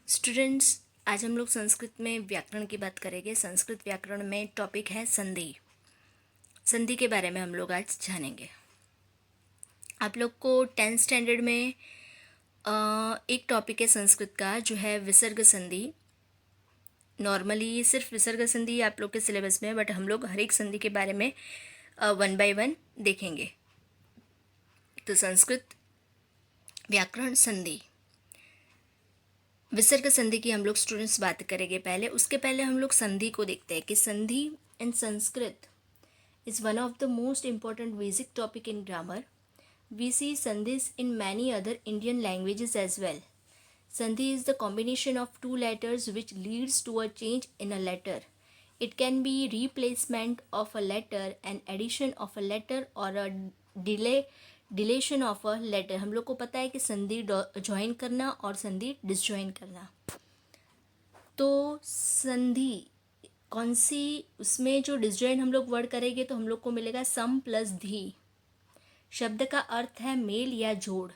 Students, आज हम लोग संस्कृत में व्याकरण की बात करेंगे। संस्कृत व्याकरण में टॉपिक है संधि। संधि के बारे में हम लोग आज जानेंगे। आप लोग को 10th स्टैंडर्ड में एक टॉपिक है संस्कृत का जो है विसर्ग संधि। नॉर्मली सिर्फ विसर्ग संधि आप लोग के सिलेबस में है, बट हम लोग हर एक संधि के बारे में 1 by 1 देखेंगे। तो संस्कृत व्याकरण संधि, विसर्ग संधि की हम लोग स्टूडेंट्स बात करेंगे। उसके पहले हम लोग संधि को देखते हैं कि संधि इन Sanskrit is one of the most important basic topic in grammar. We see sandhis in many other Indian languages as well. Sandhi is the combination of two letters which leads to a change in a letter. It can be replacement of a letter, an addition of a letter or a deletion of a letter. हम लोग को पता है कि संधि join करना और संधि डिसज्वाइन करना। तो संधि कौन सी, उसमें जो डिसजॉइन हम लोग वर्ड करेंगे तो हम लोग को मिलेगा सम प्लस धी। शब्द का अर्थ है मेल या जोड़।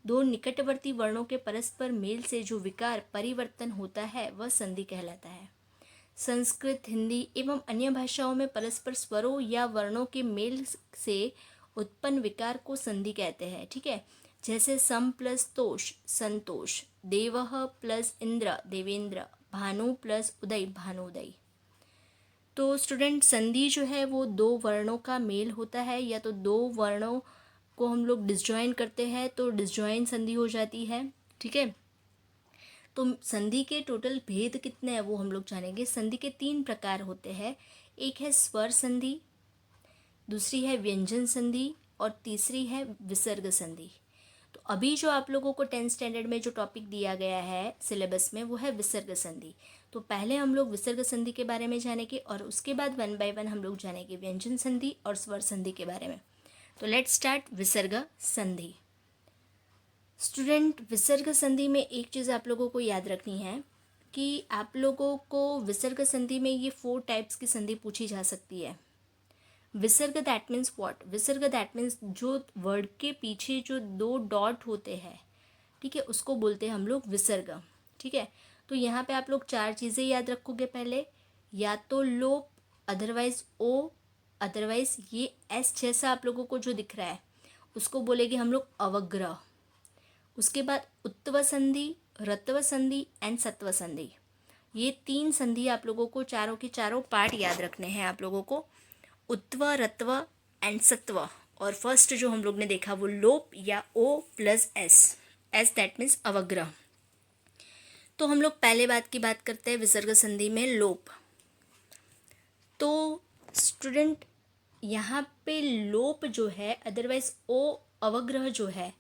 दो निकटवर्ती वर्णों के परस्पर मेल से जो विकार परिवर्तन होता है वह संधि कहलाता है। संस्कृत, हिंदी एवं अन्य भाषाओं में परस्पर स्वरों या वर्णों के मेल से उत्पन्न विकार को संधि कहते हैं। ठीक है, जैसे सम प्लस तोष संतोष, देवः प्लस इंद्र देवेंद्र, भानु प्लस उदय भानुदय। तो स्टूडेंट, संधि जो है वो दो वर्णों का मेल होता है, या तो दो वर्णों को हम लोग डिसजॉइन करते हैं तो डिसजॉइन संधि हो जाती है। ठीक है, तो संधि के टोटल भेद कितने हैं वो हम लोग जानेंगे। संधि के 3 प्रकार होते हैं। एक है स्वर संधि, दूसरी है व्यंजन संधि और तीसरी है विसर्ग संधि। तो अभी जो आप लोगों को 10th स्टैंडर्ड में जो टॉपिक दिया गया है सिलेबस में वो है विसर्ग संधि। तो पहले हम लोग विसर्ग संधि के बारे में जानेंगे और उसके बाद 1 by 1 हम लोग जानेंगे व्यंजन संधि और स्वर संधि के बारे में। तो लेट्स स्टार्ट विसर्ग संधि। स्टूडेंट, विसर्ग संधि में एक चीज़ आप लोगों को याद रखनी है कि आप लोगों को विसर्ग संधि में ये 4 टाइप्स की संधि पूछी जा सकती है। विसर्ग दैट मीन्स व्हाट? विसर्ग दैट मीन्स जो वर्ड के पीछे जो 2 डॉट होते हैं, ठीक है, उसको बोलते हैं हम लोग विसर्ग। ठीक है, तो यहाँ पे आप लोग 4 चीज़ें याद रखोगे। पहले या तो लोप, अदरवाइज ओ, अदरवाइज ये एस जैसा आप लोगों को जो दिख रहा है उसको बोलेंगे हम लोग अवग्रह। उसके बाद उत्तव संधि, रत्व संधि एंड सत्व संधि। ये 3 संधि आप लोगों को चारों के चारों पार्ट याद रखने हैं आप लोगों को, उत्व, रत्व एंड सत्व। और फर्स्ट जो हम लोग ने देखा वो लोप या O plus S, S that means अवग्रह। तो हम लोग पहले बात की बात करते हैं विसर्ग संधि में लोप। तो स्टूडेंट, यहाँ पे लोप जो है, अदरवाइज ओ अवग्रह जो है,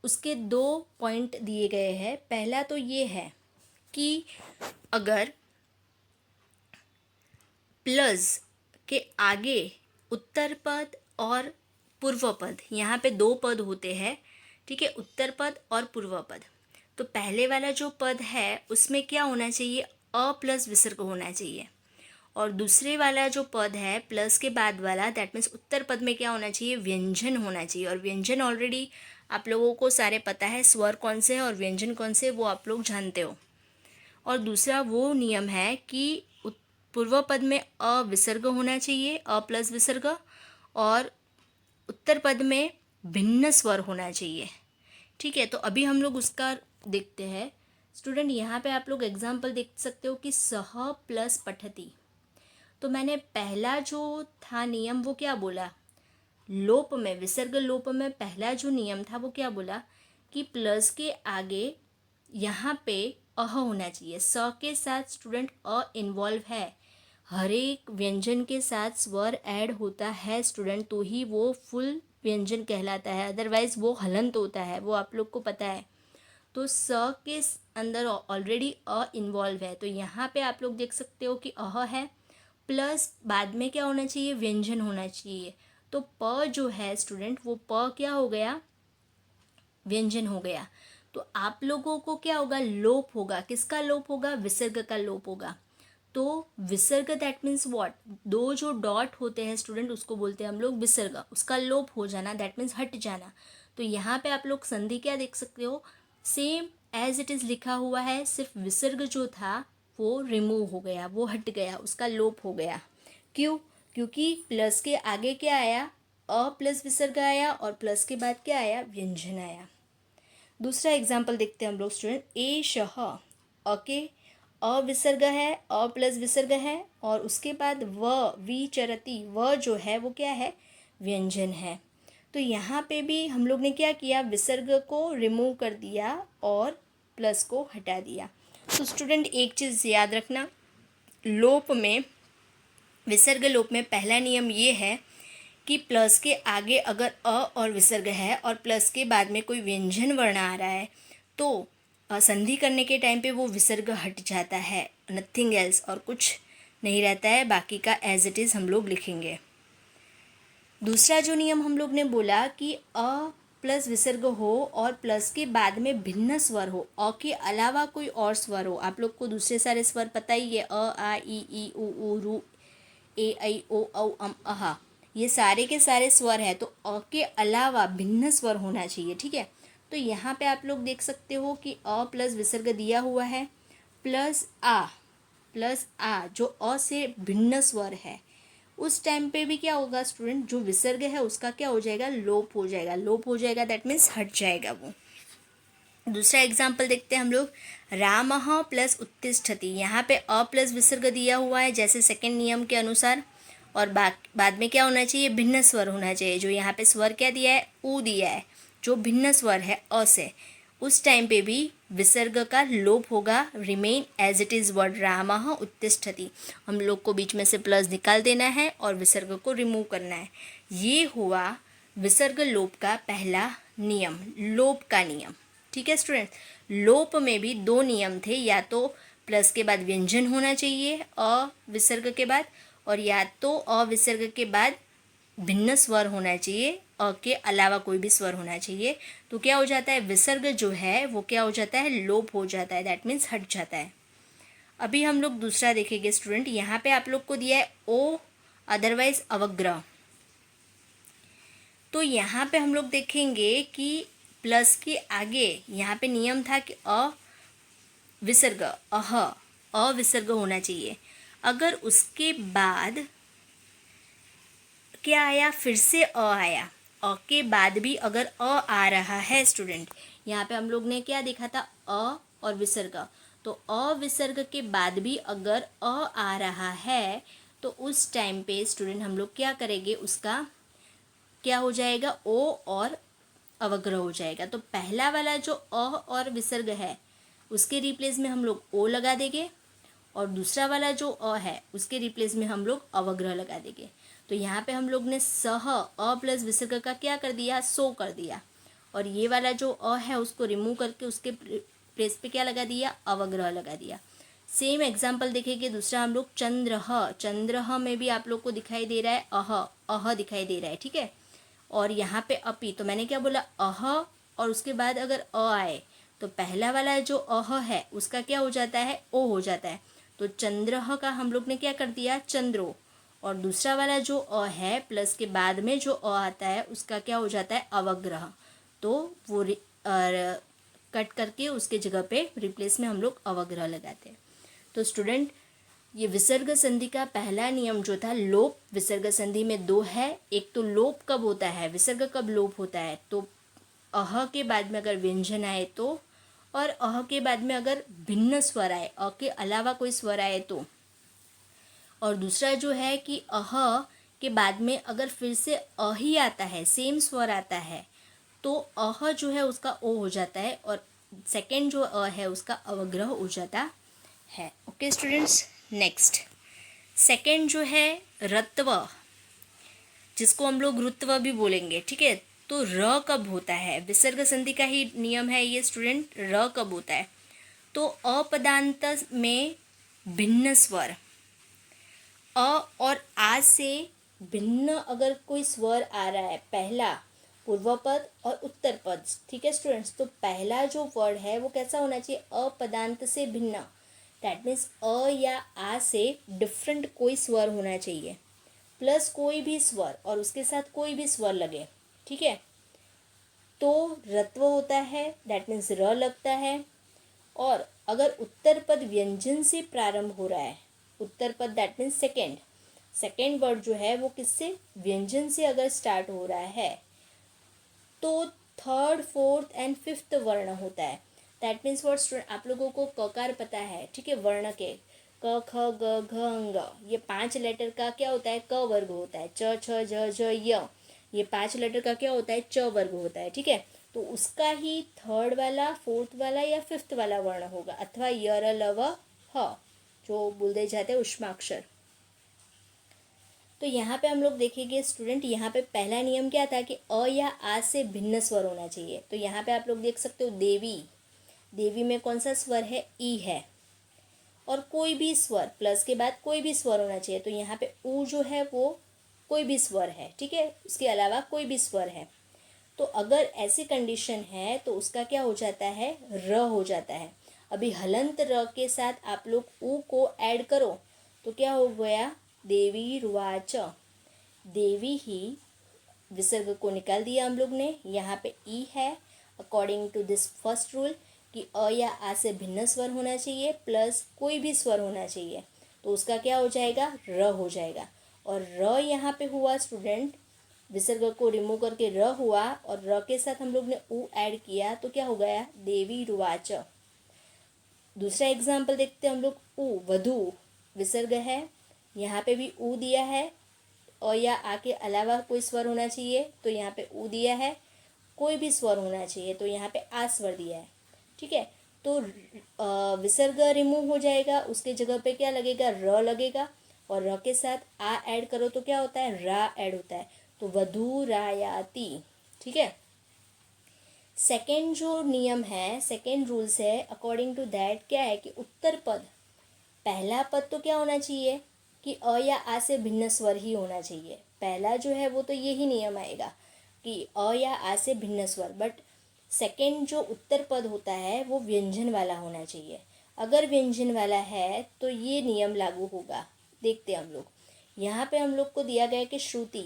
उसके 2 पॉइंट दिए गए हैं। पहला तो ये है कि अगर प्लस के आगे उत्तर पद और पूर्व पद, यहाँ पे 2 पद होते हैं, ठीक है, उत्तर पद और पूर्व पद। तो पहले वाला जो पद है उसमें क्या होना चाहिए? अ प्लस विसर्ग होना चाहिए। और दूसरे वाला जो पद है प्लस के बाद वाला, दैट मीन्स उत्तर पद में क्या होना चाहिए? व्यंजन होना चाहिए। और व्यंजन ऑलरेडी आप लोगों को सारे पता है, स्वर कौन से हैं और व्यंजन कौन से, वो आप लोग जानते हो। और दूसरा वो नियम है कि पूर्व पद में अ विसर्ग होना चाहिए, अ प्लस विसर्ग, और उत्तर पद में भिन्न स्वर होना चाहिए। ठीक है, तो अभी हम लोग उसका देखते हैं। स्टूडेंट, यहाँ पे आप लोग एग्जाम्पल देख सकते हो कि सह प्लस पठति। तो मैंने पहला जो था नियम वो क्या बोला? लोप में, विसर्ग लोप में पहला जो नियम था वो क्या बोला कि प्लस के आगे यहाँ पे अह होना चाहिए। स के साथ स्टूडेंट अ इन्वॉल्व है। हर एक व्यंजन के साथ स्वर ऐड होता है स्टूडेंट, तो ही वो फुल व्यंजन कहलाता है, अदरवाइज वो हलंत होता है, वो आप लोग को पता है। तो स के अंदर ऑलरेडी अ इन्वॉल्व है, तो यहाँ पे आप लोग देख सकते हो कि अह है, प्लस बाद में क्या होना चाहिए? व्यंजन होना चाहिए। तो प जो है स्टूडेंट, वो प क्या हो गया? व्यंजन हो गया। तो आप लोगों को क्या होगा? लोप होगा। किसका लोप होगा? विसर्ग का लोप होगा। तो विसर्ग दैट मीन्स व्हाट? 2 जो डॉट होते हैं स्टूडेंट उसको बोलते हैं हम लोग विसर्ग। उसका लोप हो जाना, दैट मीन्स हट जाना। तो यहाँ पे आप लोग संधि क्या देख सकते हो? सेम एज इट इज़ लिखा हुआ है, सिर्फ विसर्ग जो था वो रिमूव हो गया, वो हट गया, उसका लोप हो गया। क्यों? क्योंकि प्लस के आगे क्या आया, अ प्लस विसर्ग आया, और प्लस के बाद क्या आया, व्यंजन आया। दूसरा एग्जाम्पल देखते हैं हम लोग स्टूडेंट, ए शह, अ के अ विसर्ग है, अ प्लस विसर्ग है, और उसके बाद व विचरति, व जो है वो क्या है, व्यंजन है। तो यहाँ पे भी हम लोग ने क्या किया, विसर्ग को रिमूव कर दिया और प्लस को हटा दिया। तो स्टूडेंट एक चीज़ याद रखना, लोप में, विसर्ग लोप में पहला नियम ये है कि प्लस के आगे अगर अ और विसर्ग है और प्लस के बाद में कोई व्यंजन वर्ण आ रहा है तो संधि करने के टाइम पे वो विसर्ग हट जाता है, नथिंग एल्स, और कुछ नहीं रहता है, बाकी का एज इट इज़ हम लोग लिखेंगे। दूसरा जो नियम हम लोग ने बोला कि अ प्लस विसर्ग हो और प्लस के बाद में भिन्न स्वर हो, अ के अलावा कोई और स्वर हो। आप लोग को दूसरे सारे स्वर पता ही है, अ आ ई उ रू ए ऐ ओ औ अम अहा, ये सारे के सारे स्वर है, तो अ के अलावा भिन्न स्वर होना चाहिए, ठीक है। तो यहाँ पे आप लोग देख सकते हो कि अ प्लस विसर्ग दिया हुआ है, प्लस आ जो अ से भिन्न स्वर है, उस टाइम पे भी क्या होगा स्टूडेंट, जो विसर्ग है उसका क्या हो जाएगा, लोप हो जाएगा। लोप हो जाएगा दैट मीन्स हट जाएगा वो। दूसरा एग्जाम्पल देखते हैं हम लोग, रामः प्लस उत्तिष्ठति, यहाँ पे अ प्लस विसर्ग दिया हुआ है जैसे सेकंड नियम के अनुसार, और बाद में क्या होना चाहिए, भिन्न स्वर होना चाहिए। जो यहाँ पे स्वर क्या दिया है, ऊ दिया है, जो भिन्न स्वर है अ से, उस टाइम पे भी विसर्ग का लोप होगा, remain as it is word रामः उत्तिष्ठति। हम लोग को बीच में से प्लस निकाल देना है और विसर्ग को रिमूव करना है। ये हुआ विसर्ग लोप का पहला नियम, लोप का नियम, ठीक है स्टूडेंट। लोप में भी दो नियम थे, या तो प्लस के बाद व्यंजन होना चाहिए अ विसर्ग के बाद, और या तो अ विसर्ग के बाद भिन्न स्वर होना चाहिए, अ के अलावा कोई भी स्वर होना चाहिए। तो क्या हो जाता है, विसर्ग जो है वो क्या हो जाता है, लोप हो जाता है, दैट मीन्स हट जाता है। अभी हम लोग दूसरा देखेंगे स्टूडेंट, यहाँ पे आप लोग को दिया है ओ अदरवाइज अवग्रह। तो यहाँ पे हम लोग देखेंगे कि प्लस के आगे यहाँ पे नियम था कि अ विसर्ग, अ विसर्ग होना चाहिए। अगर उसके बाद क्या आया, फिर से अ आया, अ के बाद भी अगर अ आ रहा है स्टूडेंट, यहाँ पे हम लोग ने क्या देखा था, अ और विसर्ग, तो अ विसर्ग के बाद भी अगर अ आ रहा है तो उस टाइम पे स्टूडेंट हम लोग क्या करेंगे, उसका क्या हो जाएगा, ओ और अवग्रह हो जाएगा। तो पहला वाला जो अ और विसर्ग है उसके रिप्लेस में हम लोग ओ लगा देंगे, और दूसरा वाला जो अ है उसके रिप्लेस में हम लोग अवग्रह लगा देंगे। तो यहाँ पे हम लोग ने सह अ प्लस विसर्ग का क्या कर दिया, सो कर दिया, और ये वाला जो अ है उसको रिमूव करके उसके प्लेस पे क्या लगा दिया, अवग्रह लगा दिया। सेम एग्जाम्पल देखेंगे दूसरा हम लोग, चंद्रह में भी आप लोग को दिखाई दे रहा है अह दिखाई दे रहा है, ठीक है। और यहाँ पे अपी, तो मैंने क्या बोला, अह और उसके बाद अगर अ आए तो पहला वाला जो अह है उसका क्या हो जाता है, ओ हो जाता है। तो चंद्रह का हम लोग ने क्या कर दिया, चंद्रो, और दूसरा वाला जो अ है प्लस के बाद में जो अ आता है उसका क्या हो जाता है, अवग्रह। तो वो कट करके उसके जगह पे रिप्लेस में हम लोग अवग्रह लगाते हैं। तो स्टूडेंट ये विसर्ग संधि का पहला नियम जो था, लोप विसर्ग संधि में दो है। एक तो लोप कब होता है, विसर्ग कब लोप होता है, तो अह के बाद में अगर व्यंजन आए तो, और अह के बाद में अगर भिन्न स्वर आए, अ के अलावा कोई स्वर आए तो। और दूसरा जो है कि अह के बाद में अगर फिर से अ ही आता है, सेम स्वर आता है, तो अह जो है उसका ओ हो जाता है, और सेकेंड जो अ है उसका अवग्रह हो जाता है। ओके स्टूडेंट्स, नेक्स्ट सेकेंड जो है रत्व, जिसको हम लोग रुत्व भी बोलेंगे, ठीक है। तो र कब होता है, विसर्ग संधि का ही नियम है ये स्टूडेंट, र कब होता है, तो अपदांत में भिन्न स्वर, अ और आ से भिन्न अगर कोई स्वर आ रहा है, पहला पूर्व पद और उत्तर पद, ठीक है स्टूडेंट्स। तो पहला जो वर्ड है वो कैसा होना चाहिए, अपदांत से भिन्न, दैट मीन्स अ या आ से डिफरेंट कोई स्वर होना चाहिए, प्लस कोई भी स्वर और उसके साथ कोई भी स्वर लगे, ठीक है। तो रत्व होता है, दैट मीन्स र लगता है, और अगर उत्तर पद व्यंजन से प्रारंभ हो रहा है, उत्तर पद दैट मीन्स सेकेंड वर्ड जो है वो किससे, व्यंजन से अगर स्टार्ट हो रहा है तो थर्ड फोर्थ एंड फिफ्थ वर्ण होता है। दैट मीन्स व्हाट स्टूडेंट, आप लोगों को ककार पता है, ठीक है, वर्ण के क ख ग घ ङ, ये 5 लेटर का क्या होता है, क वर्ग होता है। च छ ज झ य, ये 5 लेटर का क्या होता है, च वर्ग होता है, ठीक है। तो उसका ही थर्ड वाला, फोर्थ वाला या फिफ्थ वाला वर्ण होगा, अथवा य र ल व ह जो बोले जाते हैं उष्माक्षर। तो यहाँ पे हम लोग देखेंगे स्टूडेंट, यहाँ पे पहला नियम क्या था कि अ या आ से भिन्न स्वर होना चाहिए। तो यहाँ पे आप लोग देख सकते हो देवी, देवी में कौन सा स्वर है, ई है। और कोई भी स्वर प्लस के बाद कोई भी स्वर होना चाहिए। तो यहाँ पे ऊ जो है वो कोई भी स्वर है, ठीक है, उसके अलावा कोई भी स्वर है। तो अगर ऐसी कंडीशन है तो उसका क्या हो जाता है, र हो जाता है। अभी हलंत र के साथ आप लोग ऊ को ऐड करो तो क्या हो गया, देवी रुवाच, देवी ही, विसर्ग को निकाल दिया हम लोग ने। यहाँ पे ई है, according to this first rule कि अ या आ से भिन्न स्वर होना चाहिए प्लस कोई भी स्वर होना चाहिए। तो उसका क्या हो जाएगा, र हो जाएगा। और र यहाँ पे हुआ स्टूडेंट, विसर्ग को रिमूव करके र हुआ और र के साथ हम लोग ने ऊ ऐड किया तो क्या हो गया, देवी रुवाच। दूसरा एग्जाम्पल देखते हैं हम लोग, ऊ वधु, विसर्ग है, यहाँ पे भी ऊ दिया है, और या आ के अलावा कोई स्वर होना चाहिए तो यहाँ पे ऊ दिया है, कोई भी स्वर होना चाहिए तो यहाँ पे आ स्वर दिया है, ठीक है। तो विसर्ग रिमूव हो जाएगा, उसके जगह पे क्या लगेगा, र लगेगा, और र के साथ आ ऐड करो तो क्या होता है, रा ऐड होता है। तो वधू रायाति, ठीक है। सेकेंड जो नियम है, सेकेंड रूल्स है, अकॉर्डिंग टू दैट क्या है कि उत्तर पद, पहला पद तो क्या होना चाहिए कि अ या आ से भिन्न स्वर ही होना चाहिए। पहला जो है वो तो यही नियम आएगा कि अ या आ से भिन्न स्वर, बट सेकेंड जो उत्तर पद होता है वो व्यंजन वाला होना चाहिए। अगर व्यंजन वाला है तो ये नियम लागू होगा। देखते हैं हम लोग, यहाँ पे हम लोग को दिया गया कि श्रुति,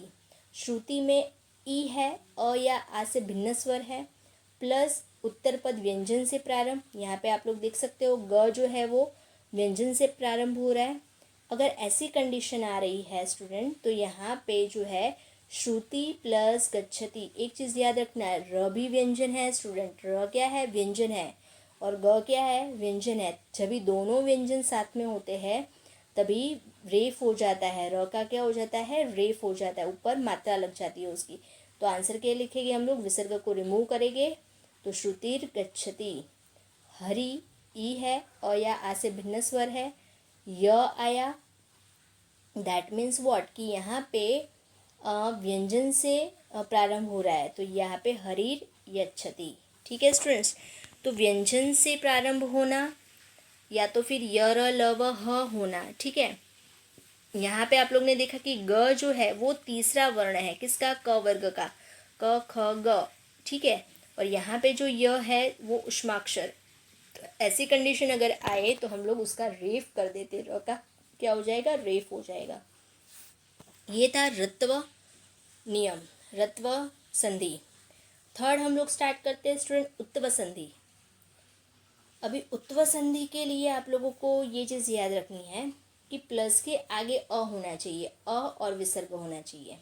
श्रुति में ई है, अ या आ से भिन्न स्वर है, प्लस उत्तर पद व्यंजन से प्रारंभ। यहाँ पे आप लोग देख सकते हो ग जो है वो व्यंजन से प्रारंभ हो रहा है। अगर ऐसी कंडीशन आ रही है स्टूडेंट तो यहाँ पे जो है श्रुति प्लस गच्छति, एक चीज़ याद रखना है, र भी व्यंजन है स्टूडेंट, र क्या है, व्यंजन है, और ग क्या है, व्यंजन है। जब भी दोनों व्यंजन साथ में होते हैं तभी रेफ हो जाता है, र का क्या हो जाता है, रेफ हो जाता है, ऊपर मात्रा लग जाती है उसकी। तो आंसर क्या लिखेंगे हम लोग, विसर्ग को रिमूव करेंगे तो श्रुतिर गच्छति, हरि ई है, अ या आ से भिन्न स्वर है, य आया, दैट मीन्स व्हाट कि यहाँ पे व्यंजन से प्रारंभ हो रहा है तो यहाँ पे हरिर यच्छति, ठीक है स्टूडेंट्स। तो व्यंजन से प्रारंभ होना या तो फिर य र ल व ह होना, ठीक है। यहाँ पे आप लोग ने देखा कि ग जो है वो तीसरा वर्ण है, किसका, क वर्ग का, क ख ग, ठीक है। और यहाँ पे जो य है वो उष्माक्षर। तो ऐसी कंडीशन अगर आए तो हम लोग उसका रेफ कर देते, र का क्या हो जाएगा, रेफ हो जाएगा। ये था ऋत्व नियम, ऋत्व संधि। थर्ड हम लोग स्टार्ट करते हैं स्टूडेंट, उत्तव संधि। अभी उत्तव संधि के लिए आप लोगों को ये चीज़ याद रखनी है कि प्लस के आगे अ होना चाहिए, अ और विसर्ग होना चाहिए,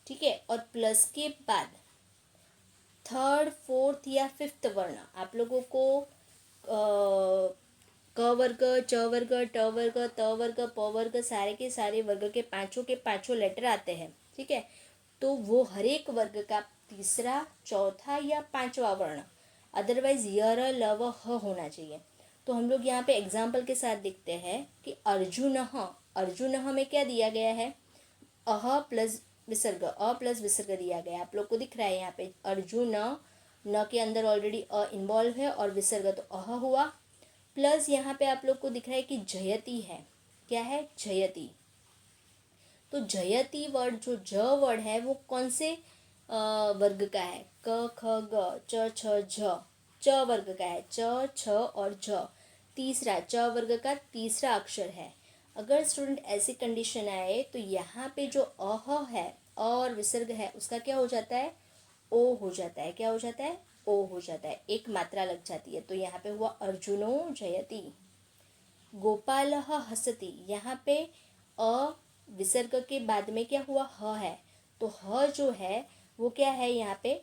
ठीक है। और प्लस के बाद थर्ड फोर्थ या फिफ्थ वर्ण आप लोगों को क वर्ग, च वर्ग, ट वर्ग, त वर्ग, प वर्ग, सारे के सारे वर्ग के पांचों लेटर आते हैं, ठीक है। तो वो हर एक वर्ग का तीसरा, चौथा या पांचवा वर्ण, अदरवाइज य र ल व ह होना चाहिए। तो हम लोग यहाँ पे एग्जाम्पल के साथ देखते हैं कि अर्जुनः, अर्जुनः में क्या दिया गया है, अह प्लस विसर्ग, अ प्लस विसर्ग दिया गया है। आप लोग को दिख रहा है यहाँ पे अर्जुन, न के अंदर ऑलरेडी अ इन्वॉल्व है और विसर्ग तो अह हुआ, प्लस यहाँ पे आप लोग को दिख रहा है कि जयति है, क्या है, जयति। तो जयति वर्ड, जो ज वर्ड है वो कौन से वर्ग का है, क ख ग च छ झ, च वर्ग का है, च छ और झ, तीसरा च वर्ग का तीसरा अक्षर है। अगर स्टूडेंट ऐसी कंडीशन आए तो यहाँ पे जो अह है, अ और विसर्ग है, उसका क्या हो जाता है, ओ हो जाता है, क्या हो जाता है, ओ हो जाता है, एक मात्रा लग जाती है। तो यहाँ पे हुआ अर्जुनो जयति। गोपालः हसति, यहाँ पे अ विसर्ग के बाद में क्या हुआ, ह है, तो ह जो है वो क्या है, यहाँ पे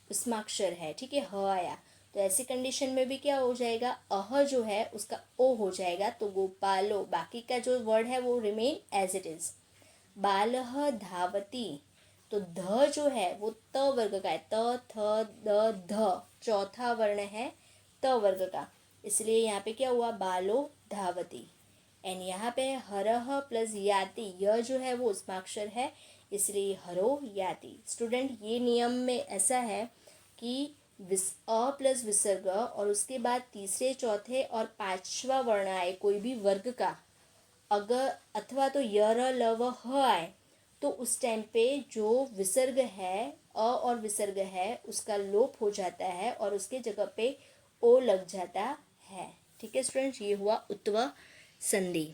उष्माक्षर है, ठीक है, ह आया। तो ऐसी कंडीशन में भी क्या हो जाएगा, अह जो है उसका ओ हो जाएगा। तो गोपालो, बाकी का जो वर्ड है वो रिमेन एज इट इज। बालः धावति, तो ध जो है वो त वर्ग का है, त थ द ध, चौथा वर्ण है त वर्ग का, इसलिए यहाँ पे क्या हुआ, बालो धावती। एंड यहाँ पे हरह प्लस याति, यह जो है वो उष्माक्षर है, इसलिए हरो याति। स्टूडेंट ये नियम में ऐसा है कि अ प्लस विसर्ग और उसके बाद तीसरे चौथे और पांचवा वर्ण आए कोई भी वर्ग का, अगर अथवा तो यर लव ह आए, तो उस टाइम पे जो विसर्ग है अ और विसर्ग है उसका लोप हो जाता है और उसके जगह पे ओ लग जाता है। ठीक है स्टूडेंट्स, ये हुआ उत्व संधि।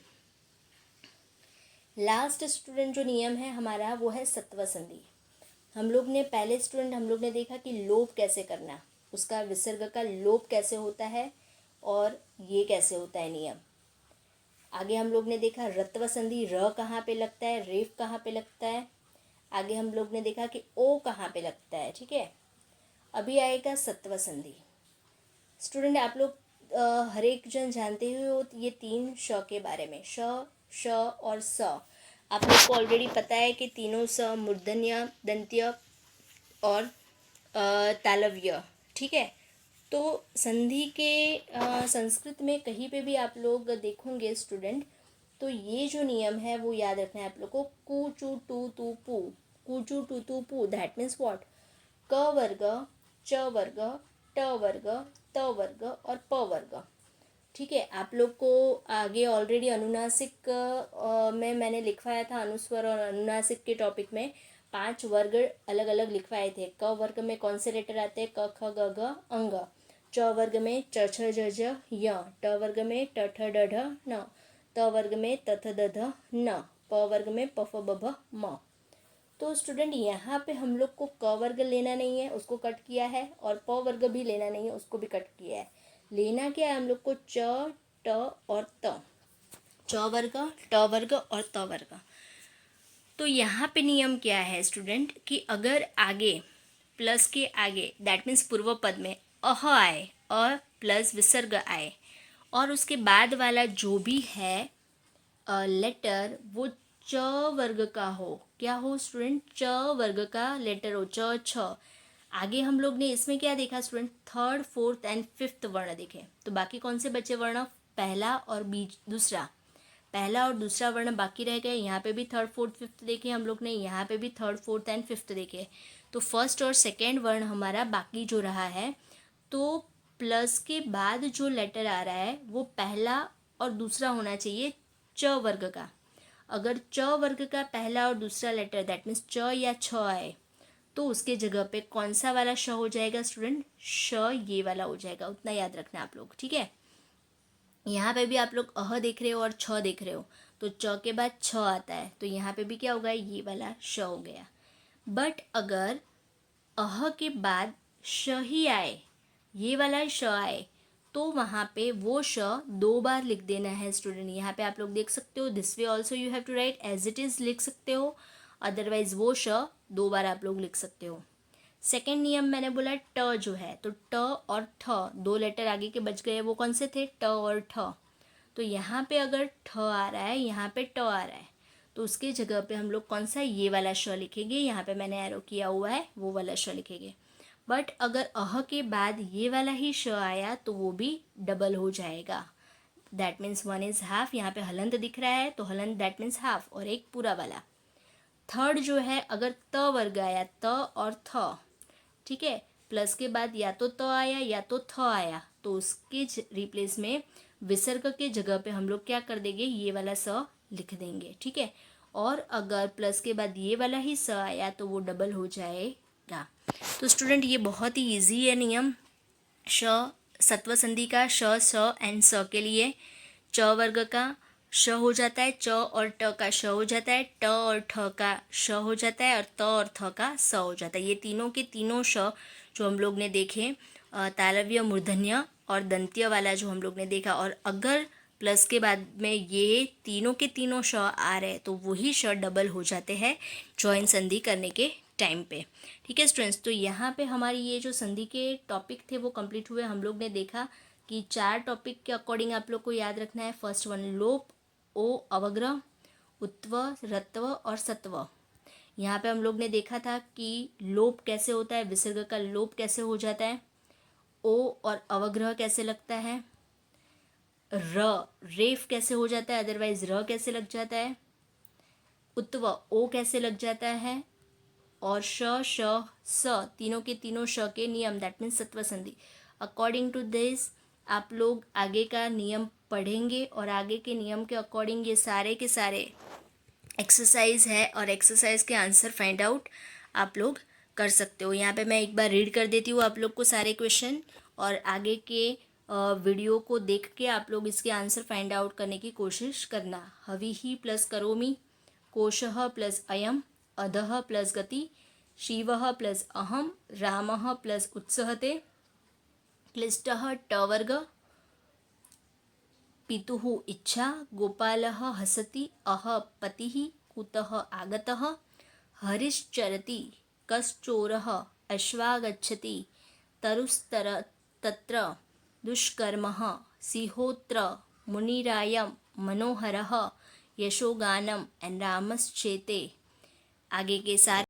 लास्ट स्टूडेंट जो नियम है हमारा वो है सत्व संधि। हम लोग ने देखा कि लोप कैसे करना, उसका विसर्ग का लोप कैसे होता है और ये कैसे होता है नियम। आगे हम लोग ने देखा रत्व संधि, र कहाँ पे लगता है, रेफ कहाँ पे लगता है। आगे हम लोग ने देखा कि ओ कहाँ पे लगता है, ठीक है। अभी आएगा सत्व संधि। स्टूडेंट आप लोग हर एक जन जानते हो ये तीन श के बारे में, श, श और स। आप लोग को ऑलरेडी पता है कि तीनों स मूर्धन्य, दंत्य और तालव्य, ठीक है। तो संधि के संस्कृत में कहीं पे भी आप लोग देखोगे स्टूडेंट, तो ये जो नियम है वो याद रखना है आप लोग को। कु चू टू तू पू, कु चू टू तू पू, दैट मीन्स व्हाट, क वर्ग, च वर्ग, ट वर्ग, त वर्ग और प वर्ग, ठीक है। आप लोग को आगे ऑलरेडी अनुनासिक में मैंने लिखवाया था, अनुस्वर और अनुनासिक के टॉपिक में 5 वर्ग अलग अलग लिखवाए थे। क वर्ग में कौन से लेटर आते हैं, क ख ग घ अंग। च वर्ग में च छ ज झ य, ट वर्ग में ट ठ ड ढ न, त वर्ग में त थ द ध न, प वर्ग में प फ ब भ म। तो स्टूडेंट यहाँ पे हम लोग को क वर्ग लेना नहीं है, उसको कट किया है, और प वर्ग भी लेना नहीं है, उसको भी कट किया है। लेना क्या है हम लोग को, च, ट और त, च वर्ग, ट वर्ग और त वर्ग। तो यहाँ पे नियम क्या है स्टूडेंट कि अगर आगे प्लस के आगे, दैट मीन्स पूर्व पद में अह आए, अ प्लस विसर्ग आए, और उसके बाद वाला जो भी है लेटर वो च वर्ग का हो, क्या हो स्टूडेंट, च वर्ग का लेटर हो, च छ। आगे हम लोग ने इसमें क्या देखा student, third, fourth and fifth वर्ण देखे। तो बाकी कौन से बचे वर्ण, पहला और बीच दूसरा, पहला और दूसरा वर्ण बाकी रह गए। यहाँ पे भी थर्ड फोर्थ फिफ्थ देखे हम लोग ने, यहाँ पे भी थर्ड फोर्थ एंड फिफ्थ देखे। तो फर्स्ट और सेकेंड वर्ण हमारा बाकी जो रहा है, तो प्लस के बाद जो लेटर आ रहा है वो पहला और दूसरा होना चाहिए च वर्ग का। अगर च वर्ग का पहला और दूसरा लेटर दैट मीन्स च या छ आए, तो उसके जगह पे कौन सा वाला श हो जाएगा स्टूडेंट, श ये वाला हो जाएगा। उतना याद रखना आप लोग, ठीक है। यहाँ पे भी आप लोग अह देख रहे हो और छ देख रहे हो, तो च के बाद छ आता है, तो यहाँ पे भी क्या होगा, ये वाला श हो गया। बट अगर अह के बाद श ही आए, ये वाला श आए, तो वहाँ पे वो श 2 बार लिख देना है स्टूडेंट। यहाँ पे आप लोग देख सकते हो, this way also you have to write as it is लिख सकते हो, अदरवाइज वो श 2 बार आप लोग लिख सकते हो। सेकेंड नियम मैंने बोला ट जो है, तो ट और ठ 2 लेटर आगे के बच गए, वो कौन से थे, ट और ठ। तो यहाँ पे अगर ठ आ रहा है, यहाँ पे ट आ रहा है, तो उसके जगह पे हम लोग कौन सा, ये वाला श लिखेंगे। यहाँ पे मैंने एरो किया हुआ है, वो वाला श लिखेंगे। बट अगर अह के बाद ये वाला ही श आया तो वो भी डबल हो जाएगा, दैट मीन्स 1 इज़ हाफ। यहाँ पे हलंत दिख रहा है, तो हलंत दैट मीन्स हाफ, और एक पूरा वाला। थर्ड जो है, अगर त वर्ग आया, त और थ, ठीक है, प्लस के बाद या तो त आया या तो थ आया, तो उसके रिप्लेस में विसर्ग के जगह पे हम लोग क्या कर देंगे, ये वाला स लिख देंगे, ठीक है। और अगर प्लस के बाद ये वाला ही स आया तो वो डबल हो जाएगा। तो स्टूडेंट ये बहुत ही इजी है नियम, श सत्व संधि का, श स एंड स के लिए। च वर्ग का श हो जाता है, च और ट का श हो जाता है, ट और ठ का श हो जाता है, और त और थ का स हो जाता है। ये तीनों के तीनों श जो हम लोग ने देखे, तालव्य, मूर्धन्य और दंत्य वाला जो हम लोग ने देखा। और अगर प्लस के बाद में ये तीनों के तीनों श आ रहे हैं तो वही श डबल हो जाते हैं जॉइन संधि करने के टाइम पे। ठीक है स्टूडेंट्स, तो यहाँ पे हमारी ये जो संधि के टॉपिक थे वो कंप्लीट हुए। हम लोग ने देखा कि 4 टॉपिक के अकॉर्डिंग आप लोग को याद रखना है। फर्स्ट वन लोप, ओ अवग्रह, उत्व, रत्व और सत्व। यहाँ पे हम लोग ने देखा था कि लोप कैसे होता है, विसर्ग का लोप कैसे हो जाता है, ओ और अवग्रह कैसे लगता है, रेफ कैसे हो जाता है, अदरवाइज कैसे लग जाता है, उत्व ओ कैसे लग जाता है, और स तीनों के तीनों श के नियम, दैट मीन्स सत्व संधि। अकॉर्डिंग टू दिस आप लोग आगे का नियम पढ़ेंगे और आगे के नियम के अकॉर्डिंग ये सारे के सारे एक्सरसाइज है और एक्सरसाइज के आंसर फाइंड आउट आप लोग कर सकते हो। यहाँ पे मैं एक बार रीड कर देती हूँ आप लोग को सारे क्वेश्चन, और आगे के वीडियो को देख के आप लोग इसके आंसर फाइंड आउट करने की कोशिश करना। हविः प्लस करोमि, कोशः प्लस अयम, अधः प्लस गति, शिवः प्लस अहम, रामः प्लस उत्सहते, क्लिष्टः टवर्ग, पितुः इच्छा, गोपालः हसति, अह पतिः, कुतः आगतः, हरिश्चरति, कश्चोरः, अश्वागच्छति, तरुस्तर तत्र, दुष्कर्मः, सिंहोत्र, मुनिरायं, मनोहरः, यशोगानम एंड रामश्चेते। आगे के सारे